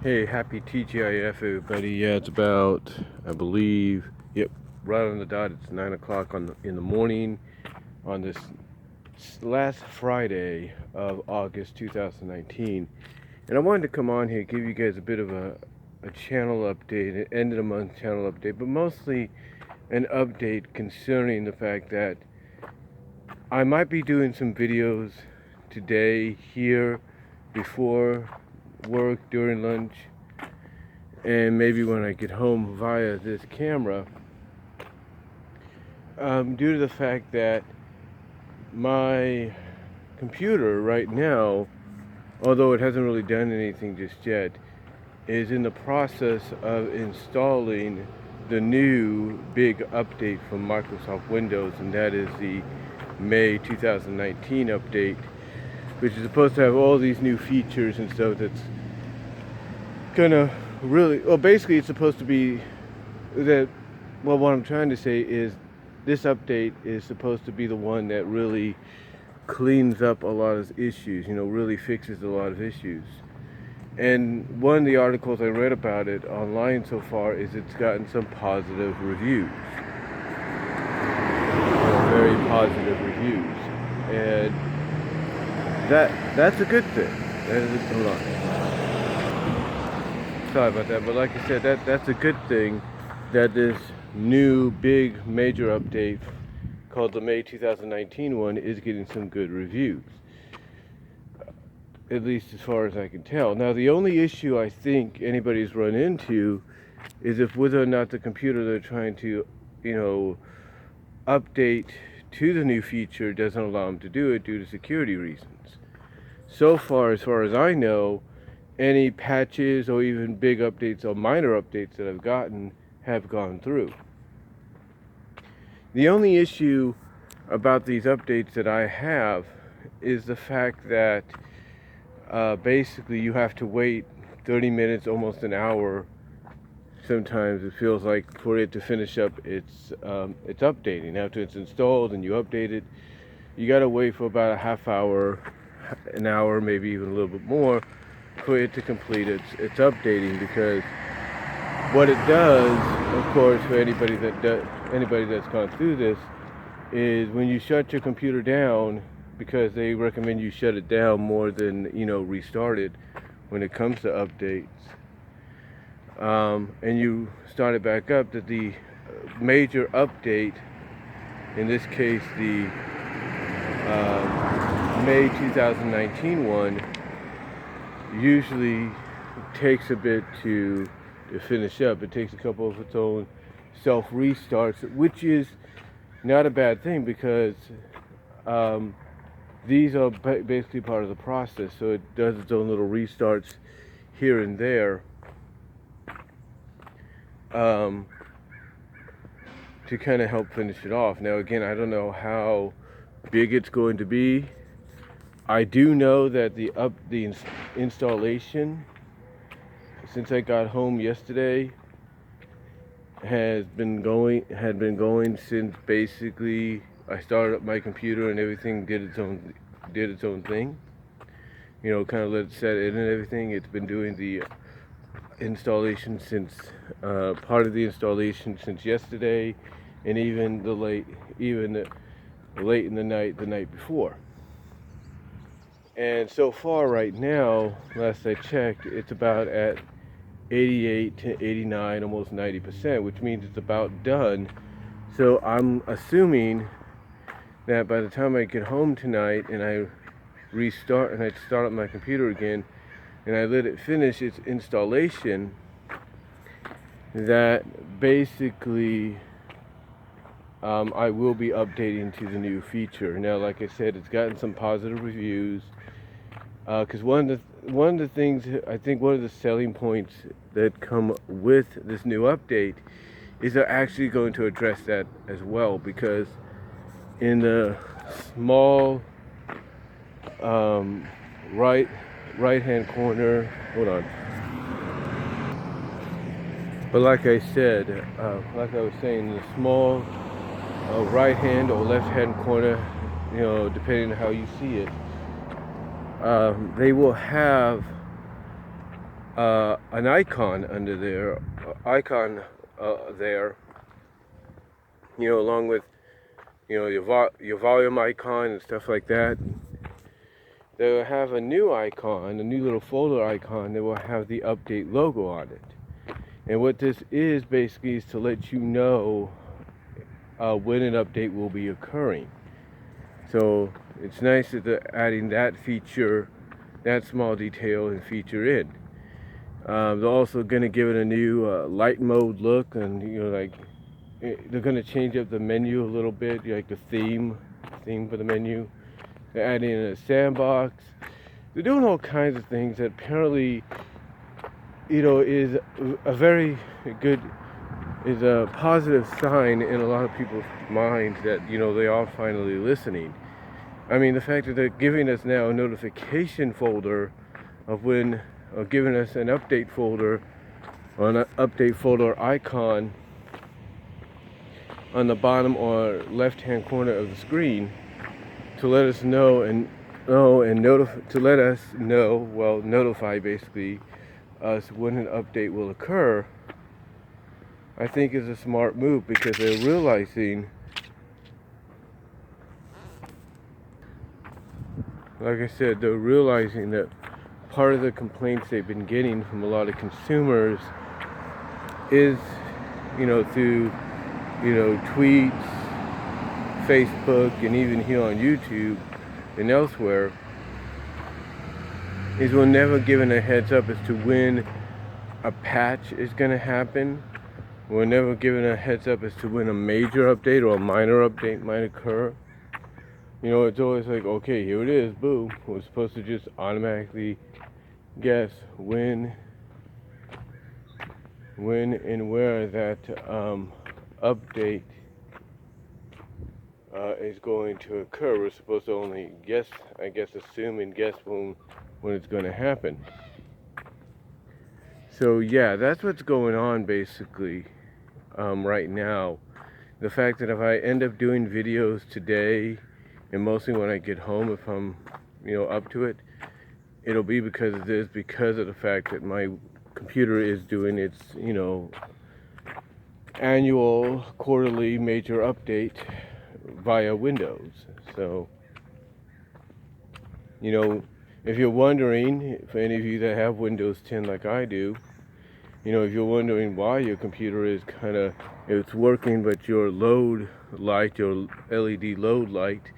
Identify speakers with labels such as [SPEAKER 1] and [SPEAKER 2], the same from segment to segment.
[SPEAKER 1] Hey, happy TGIF, everybody. Yeah, it's about, I believe, yep, right on the dot. It's 9 o'clock in the morning on this last Friday of August 2019. And I wanted to come on here, give you guys a bit of a channel update, an end of the month channel update, but mostly an update concerning the fact that I might be doing some videos today here before work during lunch, and maybe when I get home via this camera, due to the fact that my computer right now, although it hasn't really done anything just yet, is in the process of installing the new big update from Microsoft Windows, and that is the May 2019 update, which is supposed to have all these new features and stuff that's gonna really, well, basically it's supposed to be that, well, what I'm trying to say is this update is supposed to be the one that really cleans up a lot of issues, really fixes a lot of issues. And one of the articles I read about it online so far is it's gotten some positive reviews, very positive reviews, and that's a good thing. Hold on. Sorry about that, but like I said, that's a good thing that this new big major update called the May 2019 one is getting some good reviews, at least as far as I can tell. Now, the only issue I think anybody's run into is if whether or not the computer they're trying to, update to the new feature doesn't allow them to do it due to security reasons. So far as I know, any patches or even big updates or minor updates that I've gotten have gone through. The only issue about these updates that I have is the fact that basically you have to wait 30 minutes, almost an hour. Sometimes it feels like for it to finish up its updating. After it's installed and you update it, you got to wait for about a half hour, an hour, maybe even a little bit more for it to complete its updating, because what it does, of course, for anybody that's gone through this, is when you shut your computer down, because they recommend you shut it down more than restart it when it comes to updates, and you start it back up, that the major update, in this case the May 2019 one, usually takes a bit to finish up. It takes a couple of its own self restarts, which is not a bad thing, because these are basically part of the process. So it does its own little restarts here and there to kind of help finish it off. Now, again, I don't know how big it's going to be. I do know that the installation, since I got home yesterday, had been going since basically I started up my computer and everything did its own thing. Kind of let it set in and everything. It's been doing the installation since part of the installation since yesterday, and even late in the night before. And so far right now, last I checked, it's about at 88 to 89, almost 90%, which means it's about done. So I'm assuming that by the time I get home tonight and I restart and I start up my computer again and I let it finish its installation, that basically I will be updating to the new feature. Now, like I said, it's gotten some positive reviews, because one of the things, I think one of the selling points that come with this new update is they're actually going to address that as well, because in the small right hand corner, hold on. But like I said, like I was saying, the small right hand or left hand corner, depending on how you see it, they will have an icon under there, there, along with your volume icon and stuff like that. They'll have a new icon, a new little folder icon that will have the update logo on it. And what this is basically is to let you know when an update will be occurring. So it's nice that they're adding that feature, that small detail and feature in. They're also going to give it a new light mode look, and they're going to change up the menu a little bit, like the theme for the menu. They're adding in a sandbox. They're doing all kinds of things that apparently, is a very good, is a positive sign in a lot of people's minds that, they are finally listening. I mean, the fact that they're giving us now a notification folder of when, or giving us an update folder, or an update folder icon on the bottom or left-hand corner of the screen to let us know notify basically us when an update will occur, I think is a smart move, because they're realizing, like I said, they're realizing that part of the complaints they've been getting from a lot of consumers is, through, tweets, Facebook, and even here on YouTube and elsewhere, is we're never given a heads up as to when a patch is going to happen. We're never given a heads up as to when a major update or a minor update might occur. It's always like, okay, here it is, boom. We're supposed to just automatically guess when and where that update is going to occur. We're supposed to only guess, assume and guess when it's going to happen. So yeah, that's what's going on basically right now. The fact that if I end up doing videos today, and mostly when I get home, if I'm up to it, it'll be because of this, because of the fact that my computer is doing its annual, quarterly major update via Windows. So if you're wondering, for any of you that have Windows 10 like I do, if you're wondering why your computer is it's working, but your load light, your LED load light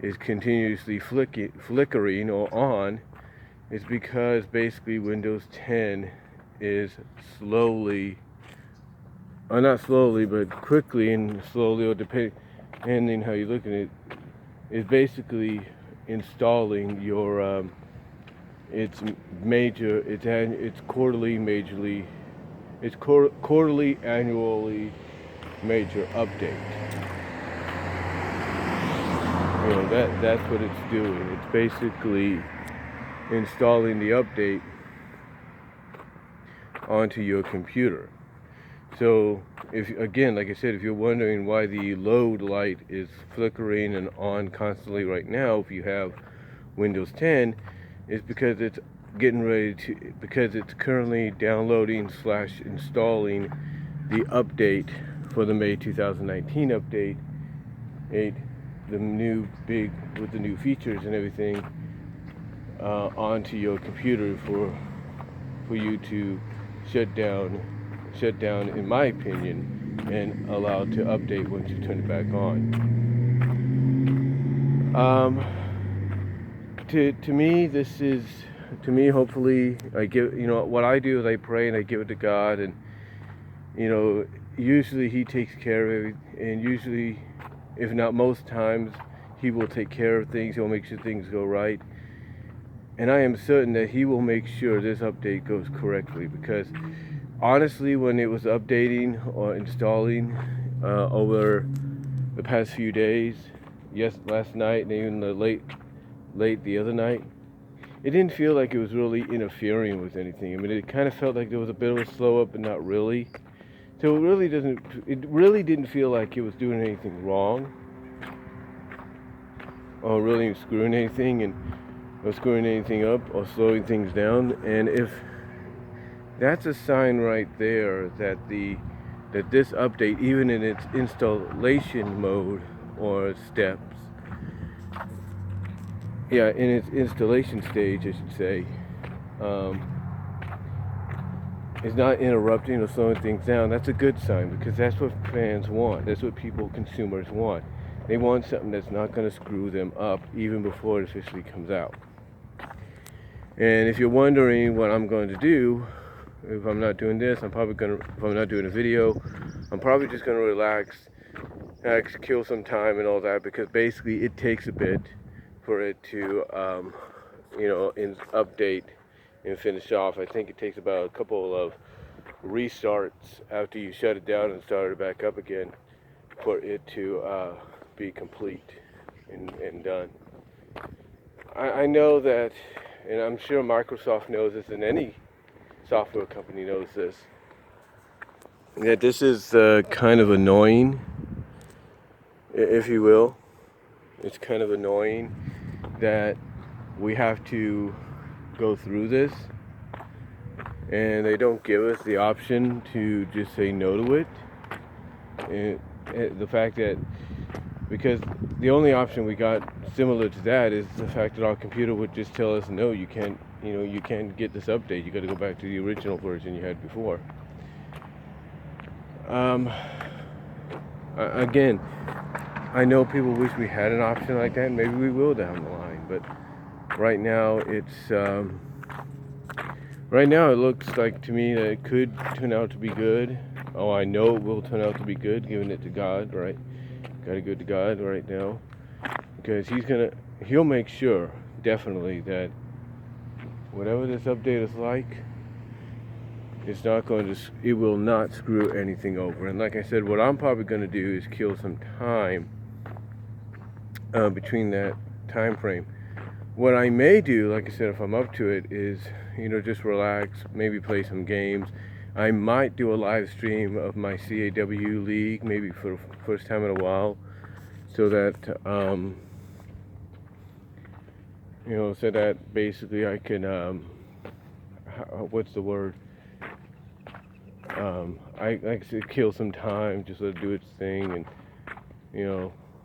[SPEAKER 1] is continuously flickering or on, it's because basically Windows 10 is slowly, or not slowly, but quickly and slowly, or depending how you look at it, is basically installing your its quarterly annually major update. That's what it's doing. It's basically installing the update onto your computer. So if, again, like I said, if you're wondering why the load light is flickering and on constantly right now, if you have Windows 10, it's because it's because it's currently downloading / installing the update for the May 2019 update, the new with the new features and everything, onto your computer for you to shut down, in my opinion, and allow it to update once you turn it back on. To me, hopefully, I give, what I do is I pray and I give it to God, and, usually He takes care of it, and usually, if not most times, He will take care of things. He'll make sure things go right. And I am certain that He will make sure this update goes correctly, because honestly, when it was updating or installing over the past few days, last night and even the late the other night, it didn't feel like it was really interfering with anything. I mean, it kind of felt like there was a bit of a slow up, but not really. So it really didn't feel like it was doing anything wrong, or really screwing anything, or screwing anything up, or slowing things down. And that's a sign right there that this update, even in its installation mode or steps, in its installation stage, I should say, um, is not interrupting or slowing things down. That's a good sign, because that's what fans want. That's what consumers want. They want something that's not going to screw them up even before it officially comes out. And if you're wondering what I'm going to do, if I'm not doing this, if I'm not doing a video, I'm probably just going to relax, kill some time and all that, because basically it takes a bit for it to, update and finish off. I think it takes about a couple of restarts after you shut it down and start it back up again for it to be complete and done. I know that, and I'm sure Microsoft knows this, and any software company knows this, that this is kind of annoying, if you will. It's kind of annoying that we have to go through this, and they don't give us the option to just say no to it. And the fact that, because the only option we got similar to that is the fact that our computer would just tell us, no, you can't get this update. You got to go back to the original version you had before. Again, I know people wish we had an option like that. Maybe we will down the line, but right now it looks like to me that it could turn out to be good. Oh, I know it will turn out to be good, giving it to God, right? Got to go to God right now, because he'll make sure, definitely, that whatever this update is like, it will not screw anything over. And like I said, what I'm probably going to do is kill some time between that time frame. What I may do, like I said, if I'm up to it, is just relax, maybe play some games. I might do a live stream of my CAW league, maybe for the first time in a while, so that so that basically I can what's the word? I could kill some time, just let it do its thing, and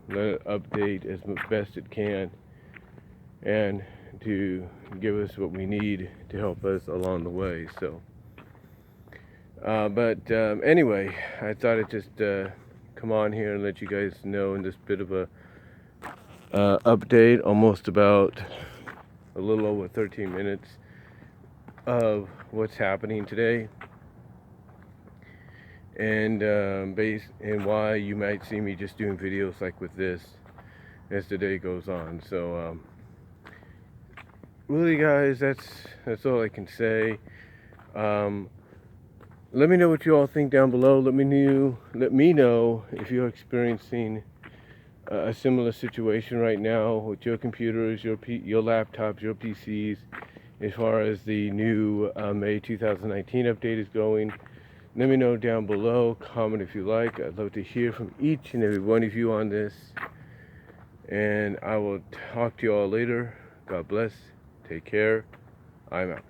[SPEAKER 1] let it update as best it can, and to give us what we need to help us along the way. So, anyway, I thought I'd just come on here and let you guys know in this bit of a update, almost about a little over 13 minutes of what's happening today, and why you might see me just doing videos like with this as the day goes on. So really, guys, that's all I can say. Let me know what you all think down below. Let me know if you're experiencing a similar situation right now with your computers, your laptops, your PCs, as far as the new May 2019 update is going. Let me know down below. Comment if you like. I'd love to hear from each and every one of you on this. And I will talk to you all later. God bless. Take care. I'm out.